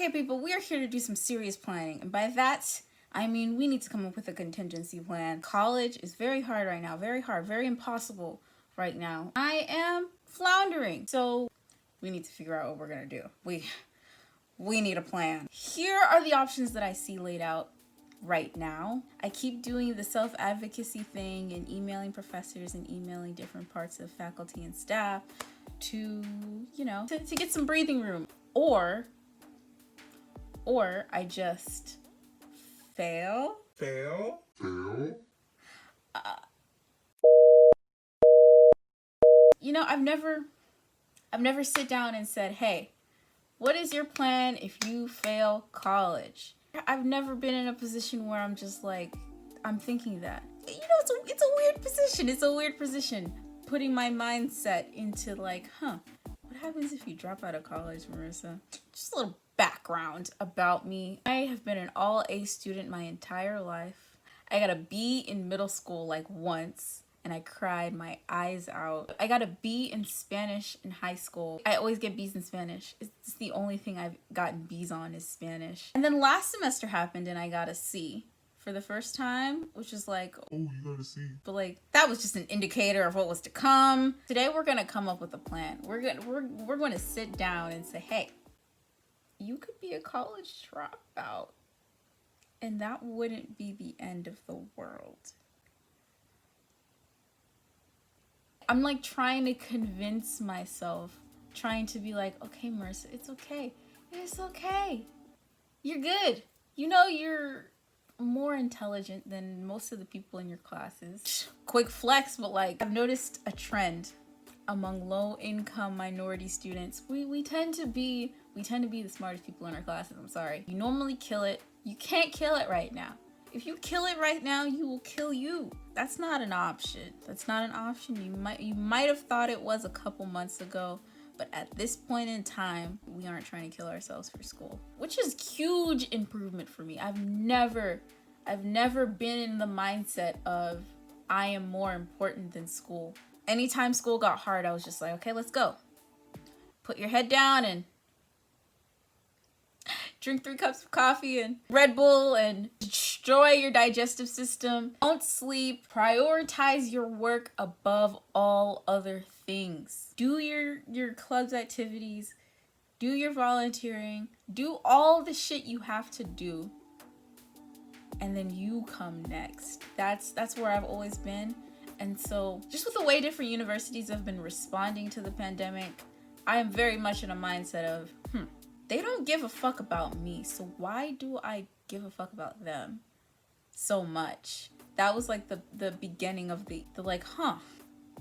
Okay, people, we are here to do some serious planning. And by that, I mean we need to come up with a contingency plan. College is very hard right now. Very hard. Very impossible right now. I am floundering. So we need to figure out what we're going to do. We need a plan. Here are the options that I see laid out right now. I keep doing the self-advocacy thing and emailing professors and emailing different parts of faculty and staff to, to get some breathing room. Or I just fail. I've never sit down and said, hey, what is your plan if you fail college? I've never been in a position where I'm just like, I'm thinking that. It's a weird position. It's a weird position. Putting my mindset into like, what happens if you drop out of college, Marissa? Just a little background about me. I have been an all-A student my entire life. I got a B in middle school like once, and I cried my eyes out. I got a B in Spanish in high school. I always get B's in Spanish. It's the only thing I've gotten B's on is Spanish. And then last semester happened and I got a C for the first time, which is like, oh, you got a C. But like, that was just an indicator of what was to come. Today we're gonna come up with a plan. We're gonna sit down and say, hey, you could be a college dropout, and that wouldn't be the end of the world. I'm like trying to convince myself, trying to be like, okay, Marissa, it's okay. It's okay. You're good. You're more intelligent than most of the people in your classes. Quick flex, but like, I've noticed a trend among low-income minority students. We tend to be the smartest people in our classes. I'm sorry. You normally kill it. You can't kill it right now. If you kill it right now, you will kill you. That's not an option. That's not an option. You might have thought it was a couple months ago, but at this point in time, we aren't trying to kill ourselves for school, which is huge improvement for me. I've never been in the mindset of I am more important than school. Anytime school got hard, I was just like, okay, let's go. Put your head down and drink 3 cups of coffee and Red Bull and destroy your digestive system. Don't sleep. Prioritize your work above all other things. Do your club's activities. Do your volunteering. Do all the shit you have to do. And then you come next. That's where I've always been. And so just with the way different universities have been responding to the pandemic, I am very much in a mindset of, they don't give a fuck about me, so why do I give a fuck about them so much? That was like the beginning of the like,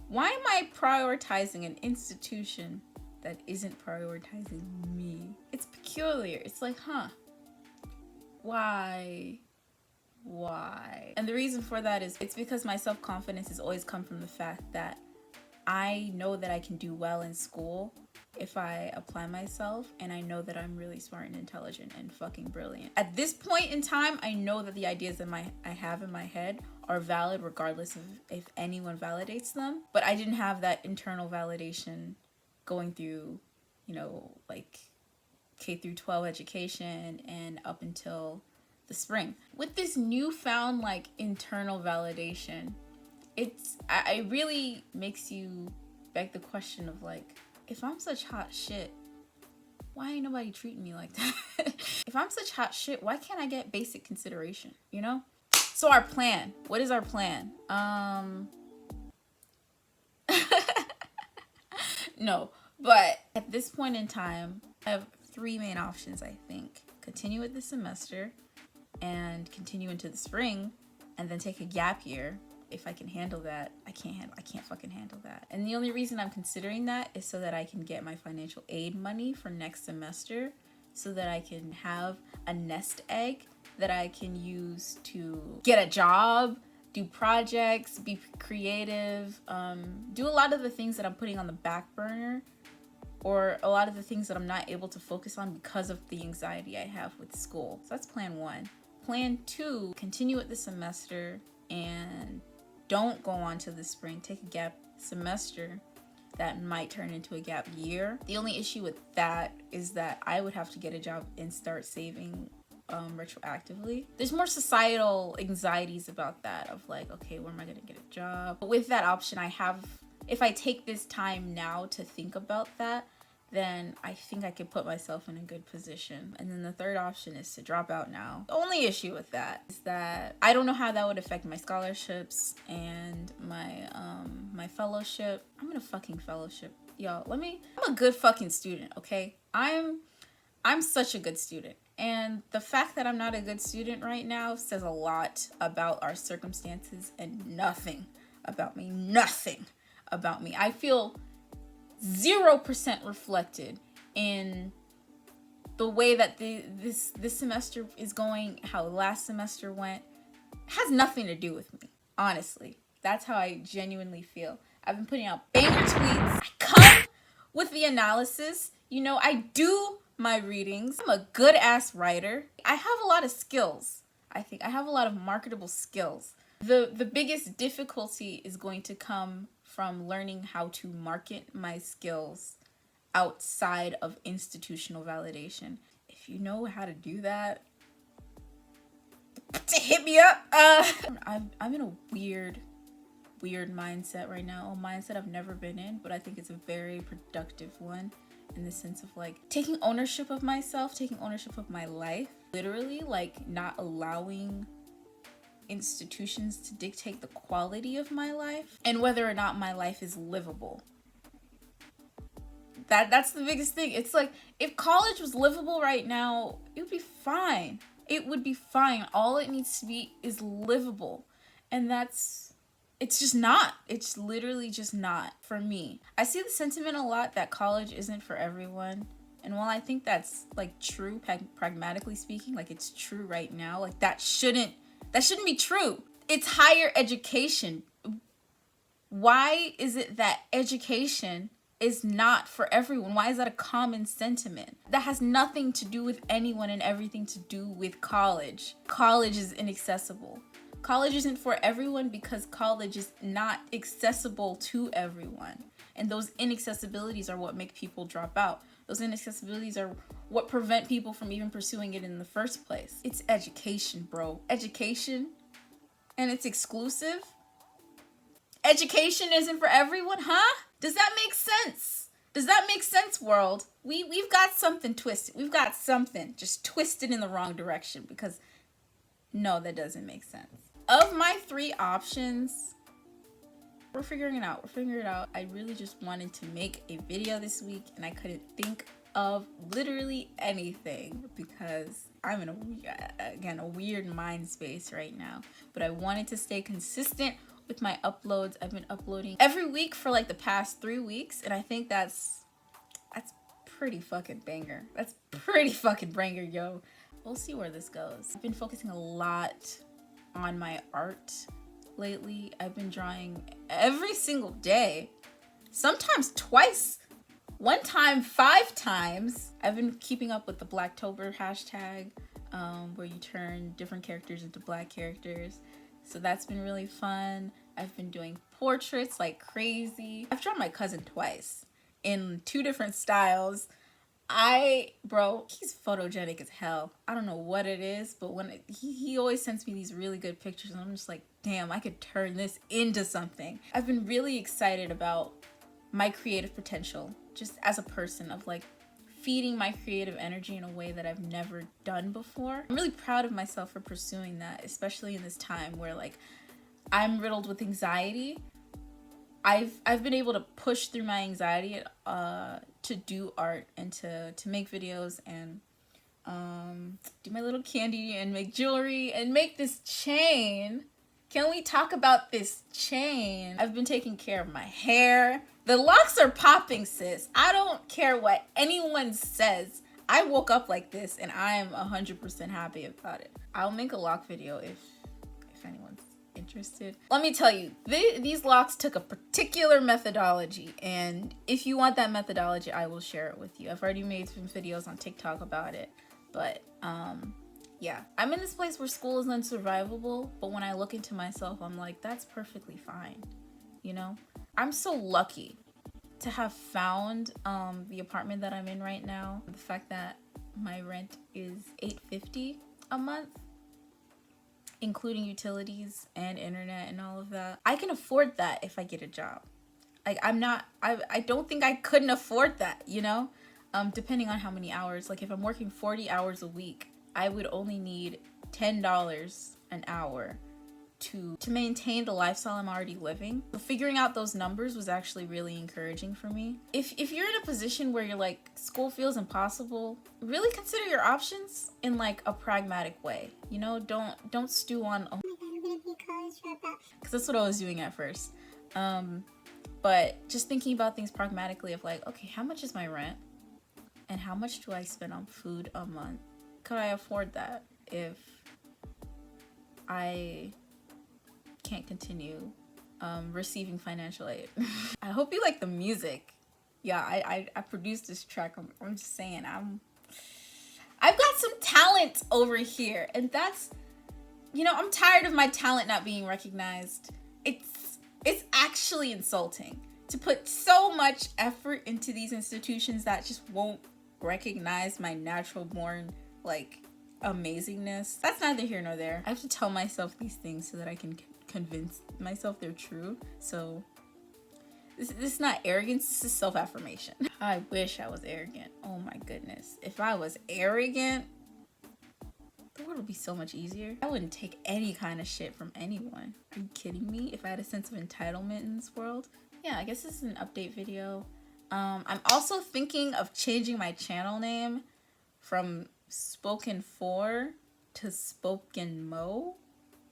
why am I prioritizing an institution that isn't prioritizing me? It's peculiar. It's like, why? And the reason for that is it's because my self-confidence has always come from the fact that I know that I can do well in school if I apply myself, and I know that I'm really smart and intelligent and fucking brilliant. At this point in time, I know that the ideas that I have in my head are valid regardless of if anyone validates them, but I didn't have that internal validation going through, like K through 12 education and up until the spring. With this newfound like internal validation, it really makes you beg the question of like, if I'm such hot shit, why ain't nobody treating me like that? If I'm such hot shit, why can't I get basic consideration, So our plan, what is our plan? No, but at this point in time, I have 3 main options, I think. Continue with the semester and continue into the spring and then take a gap year. If I can handle that, I can't fucking handle that. And the only reason I'm considering that is so that I can get my financial aid money for next semester, so that I can have a nest egg that I can use to get a job, do projects, be creative, do a lot of the things that I'm putting on the back burner, or a lot of the things that I'm not able to focus on because of the anxiety I have with school. So that's plan 1. Plan 2, continue with the semester and don't go on to the spring. Take a gap semester that might turn into a gap year. The only issue with that is that I would have to get a job and start saving retroactively. There's more societal anxieties about that, of like, okay, where am I gonna get a job? But with that option, if I take this time now to think about that, then I think I could put myself in a good position. And then the third option is to drop out now. The only issue with that is that I don't know how that would affect my scholarships and my fellowship. I'm in a fucking fellowship. Y'all, I'm a good fucking student, okay? I'm such a good student. And the fact that I'm not a good student right now says a lot about our circumstances and nothing about me. Nothing about me. I feel 0% reflected in the way that this semester is going, how last semester went. It has nothing to do with me, honestly. That's how I genuinely feel. I've been putting out banger tweets. I come with the analysis. You know, I do my readings. I'm a good ass writer. I have a lot of skills. I think I have a lot of marketable skills. The biggest difficulty is going to come from learning how to market my skills outside of institutional validation. If you know how to do that, hit me up. I'm in a weird mindset right now. A mindset I've never been in, but I think it's a very productive one, in the sense of like taking ownership of myself, taking ownership of my life. Literally, like, not allowing institutions to dictate the quality of my life and whether or not my life is livable. That's the biggest thing. It's like, if college was livable right now, it would be fine. It would be fine. All it needs to be is livable. And it's just not. It's literally just not for me. I see the sentiment a lot that college isn't for everyone. And while I think that's like true, pragmatically speaking, like it's true right now, like that shouldn't be true. It's higher education. Why is it that education is not for everyone? Why is that a common sentiment? That has nothing to do with anyone and everything to do with college. College is inaccessible. College isn't for everyone because college is not accessible to everyone. And those inaccessibilities are what make people drop out. Those inaccessibilities are what prevent people from even pursuing it in the first place. It's education, bro. Education. And it's exclusive. Education isn't for everyone, huh? Does that make sense? Does that make sense, world? We've got something twisted. We've got something just twisted in the wrong direction, because no, that doesn't make sense. Of my 3 options, we're figuring it out. I really just wanted to make a video this week and I couldn't think of literally anything because I'm in a weird mind space right now. But I wanted to stay consistent with my uploads. I've been uploading every week for like the past 3 weeks, and I think that's pretty fucking banger. That's pretty fucking banger, yo. We'll see where this goes. I've been focusing a lot on my art lately. I've been drawing every single day, sometimes twice, one time 5 times. I've been keeping up with the Blacktober hashtag, where you turn different characters into Black characters. So that's been really fun. I've been doing portraits like crazy. I've drawn my cousin twice in 2 different styles. Bro, he's photogenic as hell. I don't know what it is, but when he always sends me these really good pictures, and I'm just like, damn, I could turn this into something. I've been really excited about my creative potential, just as a person, of like feeding my creative energy in a way that I've never done before. I'm really proud of myself for pursuing that, especially in this time where like I'm riddled with anxiety. I've been able to push through my anxiety to do art and to make videos and do my little candy and make jewelry and make this chain. Can we talk about this chain? I've been taking care of my hair. The locks are popping, sis. I don't care what anyone says. I woke up like this and I'm 100% happy about it. I'll make a lock video if anyone's interested. Let me tell you, these locks took a particular methodology, and if you want that methodology, I will share it with you. I've already made some videos on TikTok about it, but yeah, I'm in this place where school is unsurvivable, but when I look into myself, I'm like, that's perfectly fine. You know, I'm so lucky to have found the apartment that I'm in right now, the fact that my rent is $850 a month, including utilities and internet and all of that. I can afford that if I get a job. Like, I don't think I couldn't afford that, you know? Depending on how many hours. Like, if I'm working 40 hours a week, I would only need $10 an hour to maintain the lifestyle I'm already living. So figuring out those numbers was actually really encouraging for me. If you're in a position where you're like, school feels impossible, really consider your options in like a pragmatic way. You know, don't stew on, oh my god, I'm gonna be a college dropout. Because that's what I was doing at first. But just thinking about things pragmatically of like, okay, how much is my rent? And how much do I spend on food a month? Could I afford that if I can't continue receiving financial aid? I hope you like the music. Yeah, I produced this track. I'm just saying, I've got some talent over here, and that's, you know, I'm tired of my talent not being recognized. It's actually insulting to put so much effort into these institutions that just won't recognize my natural born like amazingness. That's neither here nor there. I have to tell myself these things so that I can convince myself they're true. So this is not arrogance, this is self-affirmation. I wish I was arrogant. Oh my goodness. If I was arrogant, the world would be so much easier. I wouldn't take any kind of shit from anyone. Are you kidding me? If I had a sense of entitlement in this world? Yeah, I guess this is an update video. I'm also thinking of changing my channel name from Spoken For to Spoken Mo.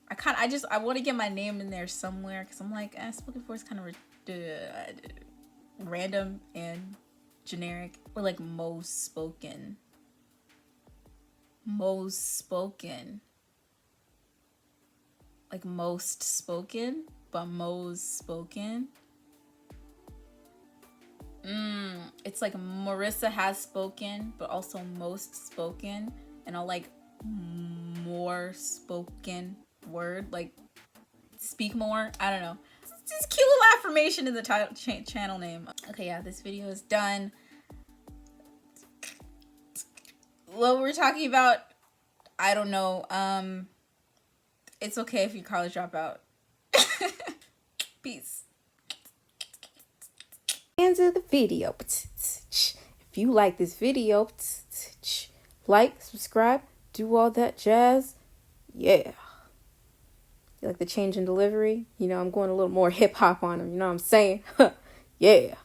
I want to get my name in there somewhere because I'm like, Spoken For is kind of random and generic. Or like most spoken, like most spoken, but most spoken. It's like Marissa has spoken, but also most spoken, and I'll like more spoken word, like speak more. I don't know. It's this cute little affirmation in the title channel name. Okay, yeah, this video is done. What we're talking about, I don't know. It's okay if you college dropout. Peace. End of the video. If you like this video, like, subscribe, do all that jazz. Yeah. You like the change in delivery? You know, I'm going a little more hip hop on them. You know what I'm saying? Yeah.